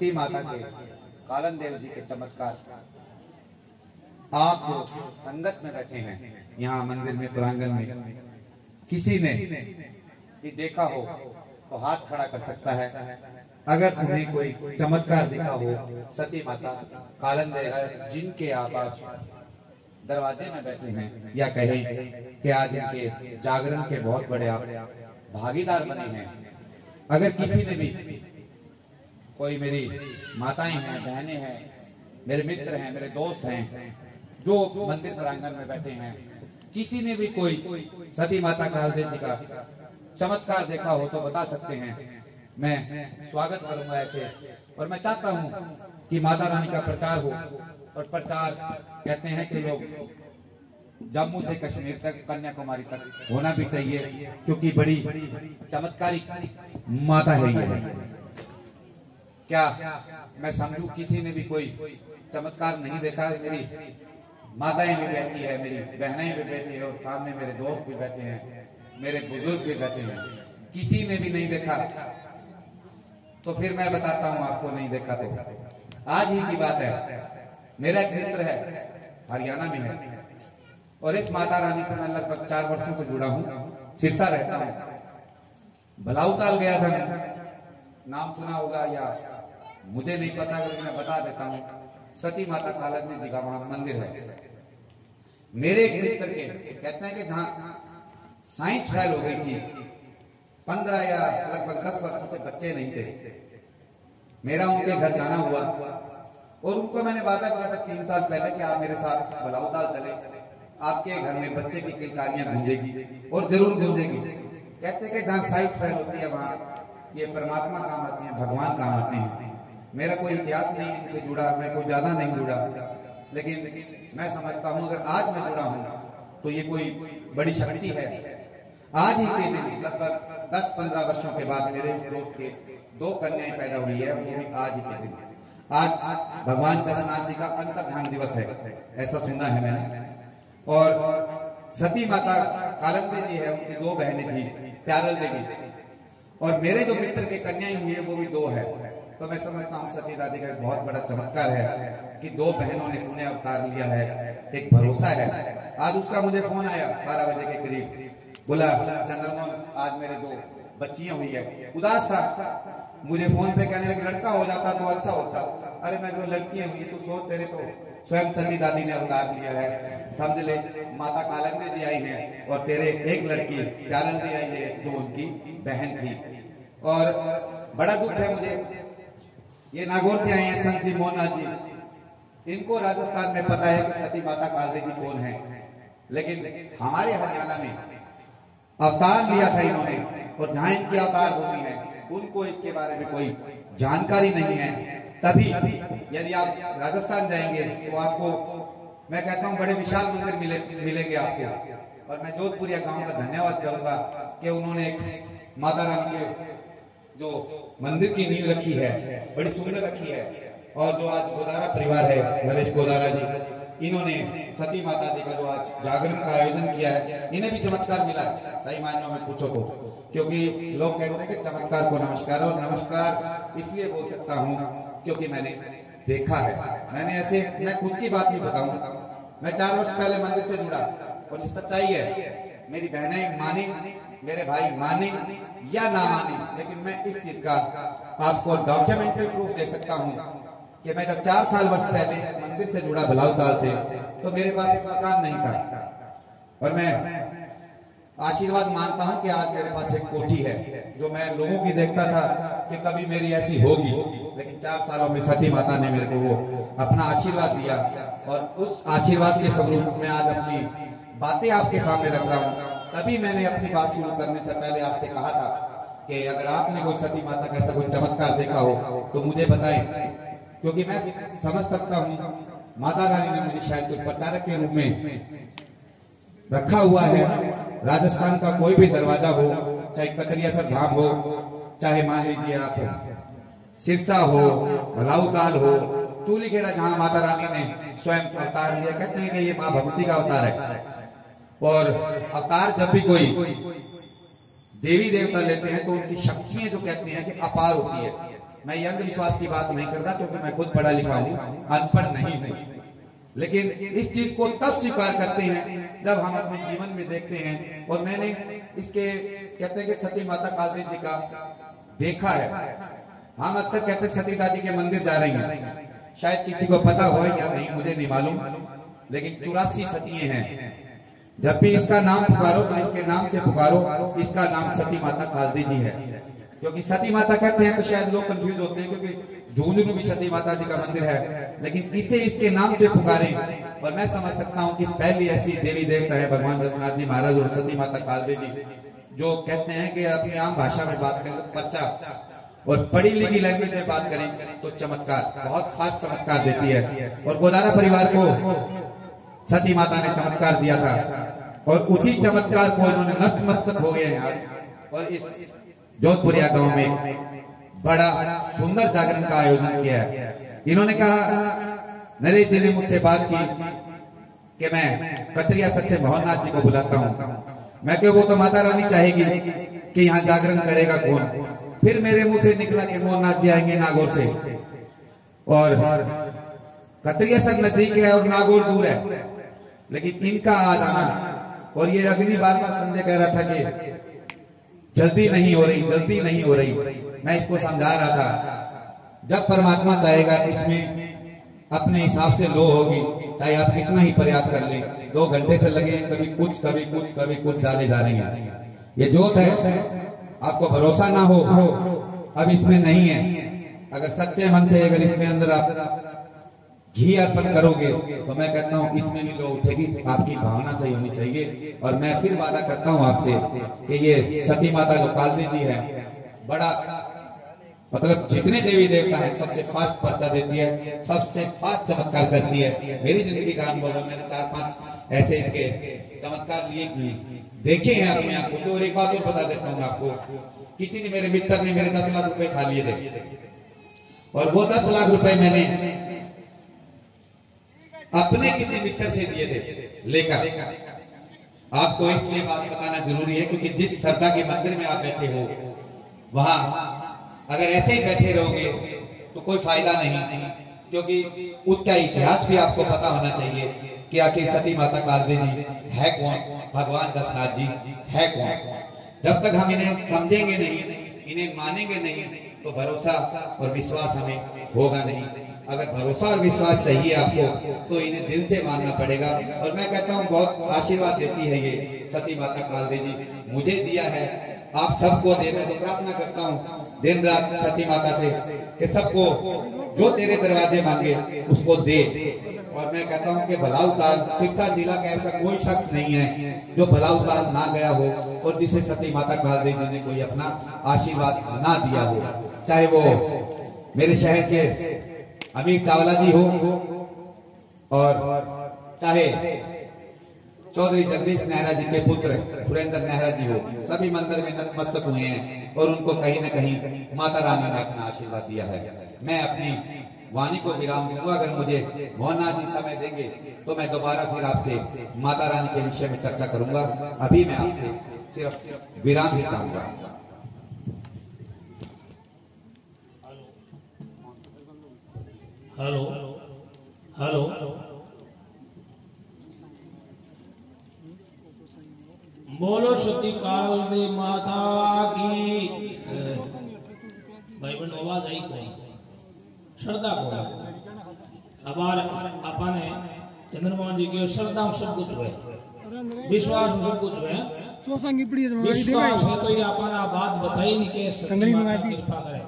सती माता के कालन देव जी के चमत्कार आप जो संगत में बैठे हैं यहाँ मंदिर में प्रांगण में, किसी ने भी देखा हो तो हाथ खड़ा कर सकता है। अगर उन्हें कोई चमत्कार दिखा हो, सती माता कालन देव जिनके आप आज दरवाजे में बैठे हैं, या कहें कि आज इनके जागरण के बहुत बड़े आप भागीदार बने हैं। अगर किसी ने भी, कोई मेरी माताएं हैं, बहनें हैं, मेरे मित्र हैं, मेरे दोस्त हैं जो मंदिर प्रांगण में बैठे हैं, किसी ने भी कोई सती माता कालदेव जी का चमत्कार देखा हो तो बता सकते हैं। मैं स्वागत करूंगा ऐसे, और मैं चाहता हूं कि माता रानी का प्रचार हो। और प्रचार कहते हैं कि लोग जम्मू से कश्मीर तक, कन्याकुमारी तक होना भी चाहिए, क्योंकि बड़ी चमत्कारिक माता है ये। क्या मैं समझू किसी ने भी कोई चमत्कार नहीं देखा? मेरी माताएं भी बैठी है, मेरी बहनें भी बैठी है, और सामने मेरे दोस्त भी बैठे हैं, मेरे बुजुर्ग भी बैठे हैं। किसी ने भी नहीं देखा तो फिर मैं बताता हूं आपको, नहीं देखा तो आज ही की बात है। मेरा एक मित्र है, हरियाणा में है, और इस माता रानी से मैं लगभग 4 वर्षों से जुड़ा हूं। सिरसा रहता हूं। भलाउताल गया था मैं, नाम सुना होगा या मुझे नहीं पता, लेकिन मैं बता देता हूं। सती माता कालन जी का वहां मंदिर है। मेरे एक मित्र के कहते हैं कि जहां साइंस फेल हो गई थी, 15 या लगभग 10 वर्षों से बच्चे नहीं थे। मेरा उनके घर जाना हुआ, और उनको मैंने वादा किया था 3 साल पहले कि आप मेरे साथ भलाउताल चले, आपके घर में बच्चे की किलकारियां गूंजेगी, और जरूर गूंजेगी। कहते हैं कि जहां साइंस फेल होती है वहां ये परमात्मा काम आते हैं, भगवान काम आते हैं। मेरा कोई इतिहास नहीं इनसे जुड़ा, मैं कोई ज्यादा नहीं जुड़ा, लेकिन मैं समझता हूं अगर आज मैं जुड़ा हूं तो ये कोई बड़ी शक्ति है। आज ही के दिन लगभग 10-15 वर्षों के बाद मेरे इस दोस्त के 2 कन्याएं पैदा हुई है, वो भी आज ही के दिन। आज भगवान जगन्नाथ जी का अंतर्धान दिवस है, ऐसा सुना है मैंने। और सती माता कालंदे जी है, उनकी 2 बहनें थी, प्यारल देवी, और मेरे जो मित्र के कन्याएं हुई है वो भी 2 है। तो मैं समझता हूँ सती दादी का एक बहुत बड़ा चमत्कार है कि 2 बहनों ने पुण्य अवतार लिया है, एक भरोसा है। आज उसका मुझे फोन आया 12 बजे के करीब, बोला चंद्रमोहन आज मेरे 2 बच्चियां हुई है। उदास था, मुझे फोन पे कहने लगे लड़का हो जाता तो अच्छा होता। अरे मैं जो लड़कियां हुई तो सोच, तेरे तो स्वयं सती दादी ने अवतार लिया है, समझ ले। माता कालंदे जी आई है, और तेरे एक लड़की प्यारल दी आई है जो उनकी बहन थी। और बड़ा दुख है मुझे, ये नागौर से आए हैं संत जी मोहननाथ जी, इनको राजस्थान में पता है कि सती माता कालदेवी जी कौन है, लेकिन हमारे हरियाणा में अवतार लिया था इन्होंने, और जहां इनकी अवतार भूमि है उनको इसके बारे में कोई जानकारी नहीं है। तभी यदि आप राजस्थान जाएंगे तो आपको, मैं कहता हूं, बड़े विशाल मंदिर मिलेंगे आपको। और मैं जोधपुरिया गांव का धन्यवाद करूंगा कि उन्होंने एक माता रानी के जो मंदिर की नींव रखी है, बड़ी सुंदर रखी है। और जो आज गोदारा परिवार है, नरेश गोदारा जी, इन्होंने सती माता जी का जो आज जागरण का आयोजन किया है, इन्हें भी चमत्कार मिला है सही मायनों में पूछो तो। क्योंकि लोग कहते हैं कि चमत्कार को नमस्कार, और नमस्कार इसलिए बोल सकता हूँ क्योंकि मैंने देखा है। मैंने ऐसे, मैं खुद की बात नहीं बताऊंगा, मैं 4 वर्ष पहले मंदिर से जुड़ा, और ये सच्चाई है। मेरी बहनें माने, मेरे भाई माने या ना माने, लेकिन मैं इस चीज का आपको डॉक्यूमेंट्री प्रूफ दे सकता हूँ कि मैं जब 4 वर्ष पहले मंदिर से जुड़ा भलाउताल से, तो मेरे पास एक मकान नहीं था, और मैं आशीर्वाद मानता हूं कि आज मेरे पास एक कोठी है। जो मैं लोगों की देखता था कि कभी मेरी ऐसी होगी, लेकिन 4 सालों में सती माता ने मेरे को वो अपना आशीर्वाद दिया, और उस आशीर्वाद के स्वरूप में आज अपनी बातें आपके सामने रख रहा हूं। तभी मैंने अपनी बात शुरू करने से पहले आपसे कहा था कि अगर आपने कोई सती माता का ऐसा कोई चमत्कार देखा हो तो मुझे बताएं, क्योंकि मैं समझ सकता हूँ माता रानी ने मुझे शायद कोई प्रचारक के रूप में रखा हुआ है। राजस्थान का कोई भी दरवाजा हो, चाहे कतरियासर धाम हो, चाहे मान लीजिए आप सिरसा हो, भलाउताल हो, चूलीखेड़ा, जहां माता रानी ने स्वयं अवतार लिया। कहते हैं कि ये माँ भगवती का अवतार है, और अवतार जब भी कोई देवी देवता लेते हैं तो उनकी शक्तियां जो कहते हैं कि अपार होती है। मैं ये अंधविश्वास की बात नहीं कर रहा, क्योंकि मैं खुद पढ़ा लिखा हूँ, अनपढ़ नहीं हूँ। लेकिन इस चीज को तब स्वीकार करते हैं जब हम अपने जीवन में देखते हैं। और मैंने इसके कहते हैं कि सती माता कालदेवी जी का देखा है। हम अक्सर कहते हैं सती दादी के मंदिर जा रही हैं, शायद किसी को पता हो या नहीं, मुझे नहीं मालूम, लेकिन 84 सतिये हैं। जब भी इसका नाम पुकारो तो इसके नाम से पुकारो, इसका नाम सती माता कालदेवी जी है। क्योंकि सती माता कहते हैं तो शायद लोग कंफ्यूज होते हैं, क्योंकि झुंझुनू भी सती माता जी का मंदिर है, लेकिन इसे इसके नाम से पुकारें। और मैं समझ सकता हूं कि पहली ऐसी देवी देवता है भगवान दशनाथ जी महाराज और सती माता कालदेवी जी, जो कहते हैं कि अपनी आम भाषा में बात करें पर्चा, और पढ़ी लिखी लैंग्वेज में बात करें तो चमत्कार, बहुत खास चमत्कार देती है। और गोदारा परिवार को सती माता ने चमत्कार दिया था, और उसी चमत्कार को इन्होंने नतमस्तक हो गए हैं। और इस जोधपुरिया गांव में बड़ा सुंदर जागरण का आयोजन किया है। इन्होंने कहा, नरेश जी ने मुझसे बात की कि मैं कतरिया सच्चे मोहननाथ जी को बुलाता हूं। मैं क्यों, वो तो माता रानी चाहेगी कि यहाँ जागरण करेगा कौन। फिर मेरे मुंह से निकला कि मोहननाथ जी आएंगे नागौर से, और कतरिया सर नजदीक है और नागौर दूर है, लेकिन इनका आज आना। और ये अग्नि बार संजय कह रहा था कि जल्दी नहीं हो रही, जल्दी नहीं हो रही। मैं इसको समझा रहा था, जब परमात्मा चाहेगा इसमें अपने हिसाब से लो होगी, चाहे आप कितना ही प्रयास कर लें। 2 घंटे से लगे, कभी कुछ कभी कुछ कभी कुछ डाले जा रहे हैं। ये जोत है, आपको भरोसा ना हो अब इसमें नहीं है, अगर सच्चे मन से अगर इसमें अंदर आप घी अर्पण करोगे तो मैं कहता हूँ इसमें भी लो उठेगी। आपकी भावना सही होनी चाहिए। और मैं फिर वादा करता हूँ आपसे कि ये सती माता जो कालदेवी जी है, बड़ा मतलब जितने देवी देवता है सबसे फास्ट पर्चा देती है, सबसे फास्ट चमत्कार करती है। मेरी जिंदगी का अनुभव है, मैंने 4-5 ऐसे इसके चमत्कार लिए देखे हैं अपने आप को। और एक बात और बता देता हूँ आपको, किसी ने, मेरे मित्र ने मेरे 10 लाख रुपए खा लिए थे, और वो 10 लाख रुपए मैंने अपने किसी मित्र से दिए थे लेकर। आपको इसलिए बात बताना जरूरी है क्योंकि जिस श्रद्धा के मंदिर में आप बैठे हो, वहां अगर ऐसे ही बैठे रहोगे तो कोई फायदा नहीं, क्योंकि उसका इतिहास भी आपको पता होना चाहिए कि आखिर सती माता कालदेवी जी है कौन, भगवान दशनाथ जी है कौन। जब तक हम इन्हें समझेंगे नहीं, इन्हें मानेंगे नहीं, तो भरोसा और विश्वास हमें होगा नहीं। अगर भरोसा और विश्वास चाहिए आपको तो इन्हें दिल से मानना पड़ेगा। और मैं कहता हूँ बहुत आशीर्वाद देती है ये सती माता कालदेवी जी, मुझे दिया है, आप सबको दे। मैं तो प्रार्थना करता हूँ दिन रात सती माता से कि सबको जो तेरे दरवाजे मांगे उसको दे। और मैं कहता हूँ कि भलाउताल सिरसा जिला का ऐसा कोई शख्स नहीं है जो भलाउताल ना गया हो और जिसे सती माता कालदेवी जी ने कोई अपना आशीर्वाद ना दिया हो, चाहे वो मेरे शहर के अमीर चावला जी हो और चाहे चौधरी जगदीश नेहरा जी के पुत्र सुरेंद्र नेहरा जी हो। सभी मंदिर में नतमस्तक हुए हैं और उनको कहीं न कहीं माता रानी ने अपना आशीर्वाद दिया है। मैं अपनी वाणी को विराम दूंगा। अगर मुझे मोहननाथ जी समय देंगे तो मैं दोबारा फिर आपसे माता रानी के विषय में चर्चा करूंगा। अभी मैं आपसे सिर्फ विराम ही चाहूंगा। हेलो हेलो, बोलो सती कालदेवी माता की। भाई बहन आवाज आई कोई श्रद्धा को हमारे अपने चंद्रमोहन जी की श्रद्धा सब कुछ हुए, विश्वास सब कुछ हुए। विश्वास है तो ये अपना बात बताई नहीं के कृपा करे।